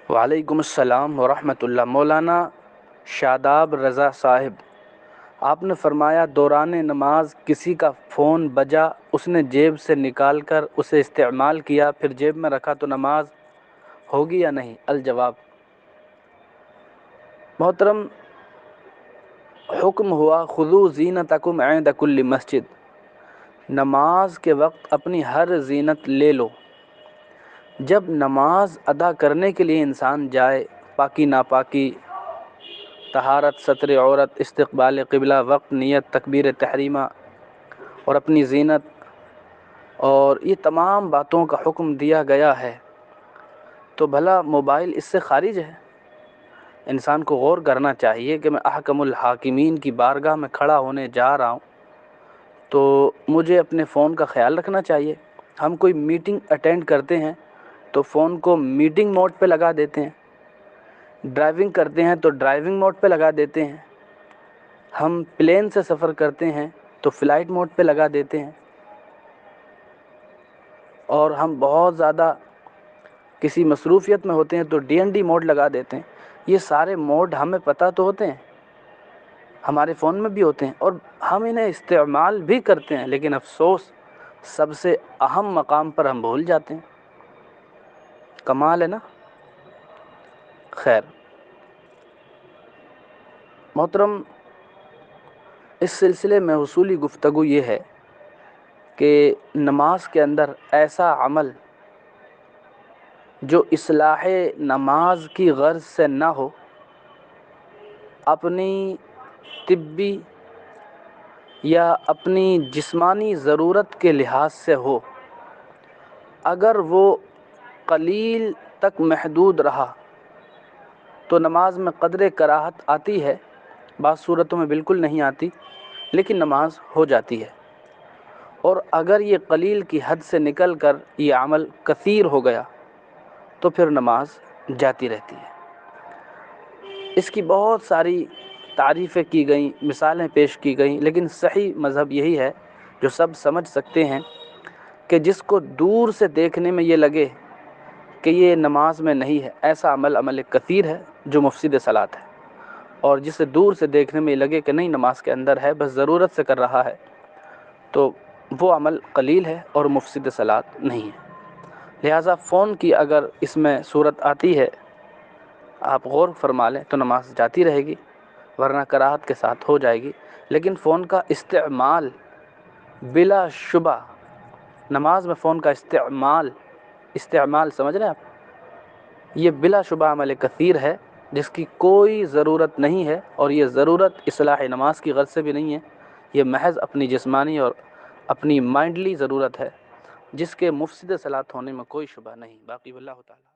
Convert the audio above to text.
وعلیکم السلام ورحمۃ اللہ۔ مولانا شاداب رضا صاحب، آپ نے فرمایا دوران نماز کسی کا فون بجا، اس نے جیب سے نکال کر اسے استعمال کیا، پھر جیب میں رکھا تو نماز ہوگی یا نہیں؟ الجواب، محترم، حکم ہوا خذوا زینتکم عند کل مسجد، نماز کے وقت اپنی ہر زینت لے لو۔ جب نماز ادا کرنے کے لیے انسان جائے، پاکی ناپاکی، طہارت، ستر عورت، استقبال قبلہ، وقت، نیت، تکبیر تحریمہ اور اپنی زینت، اور یہ تمام باتوں کا حکم دیا گیا ہے، تو بھلا موبائل اس سے خارج ہے؟ انسان کو غور کرنا چاہیے کہ میں احکم الحاکمین کی بارگاہ میں کھڑا ہونے جا رہا ہوں، تو مجھے اپنے فون کا خیال رکھنا چاہیے۔ ہم کوئی میٹنگ اٹینڈ کرتے ہیں تو فون کو میٹنگ موڈ پہ لگا دیتے ہیں، ڈرائیونگ کرتے ہیں تو ڈرائیونگ موڈ پہ لگا دیتے ہیں، ہم پلین سے سفر کرتے ہیں تو فلائٹ موڈ پہ لگا دیتے ہیں، اور ہم بہت زیادہ کسی مصروفیت میں ہوتے ہیں تو ڈی این ڈی موڈ لگا دیتے ہیں۔ یہ سارے موڈ ہمیں پتہ تو ہوتے ہیں، ہمارے فون میں بھی ہوتے ہیں، اور ہم انہیں استعمال بھی کرتے ہیں، لیکن افسوس سب سے اہم مقام پر ہم بھول جاتے ہیں۔ کمال ہے نا؟ خیر محترم، اس سلسلے میں اصولی گفتگو یہ ہے کہ نماز کے اندر ایسا عمل جو اصلاح نماز کی غرض سے نہ ہو، اپنی طبی یا اپنی جسمانی ضرورت کے لحاظ سے ہو، اگر وہ قلیل تک محدود رہا تو نماز میں قدر کراہت آتی ہے، بعض صورتوں میں بالکل نہیں آتی، لیکن نماز ہو جاتی ہے۔ اور اگر یہ قلیل کی حد سے نکل کر یہ عمل کثیر ہو گیا تو پھر نماز جاتی رہتی ہے۔ اس کی بہت ساری تعریفیں کی گئیں، مثالیں پیش کی گئیں، لیکن صحیح مذہب یہی ہے جو سب سمجھ سکتے ہیں کہ جس کو دور سے دیکھنے میں یہ لگے کہ یہ نماز میں نہیں ہے، ایسا عمل کثیر ہے جو مفسد صلاۃ ہے، اور جسے دور سے دیکھنے میں یہ لگے کہ نہیں نماز کے اندر ہے، بس ضرورت سے کر رہا ہے، تو وہ عمل قلیل ہے اور مفسد صلاۃ نہیں ہے۔ لہٰذا فون کی اگر اس میں صورت آتی ہے، آپ غور فرما لیں تو نماز جاتی رہے گی، ورنہ کراہت کے ساتھ ہو جائے گی۔ لیکن فون کا استعمال بلا شبہ، نماز میں فون کا استعمال سمجھ رہے ہیں آپ، یہ بلا شبہ عمل کثیر ہے جس کی کوئی ضرورت نہیں ہے، اور یہ ضرورت اصلاح نماز کی غرض سے بھی نہیں ہے، یہ محض اپنی جسمانی اور اپنی مائنڈلی ضرورت ہے، جس کے مفسد صلاۃ ہونے میں کوئی شبہ نہیں۔ باقی واللہ تعالی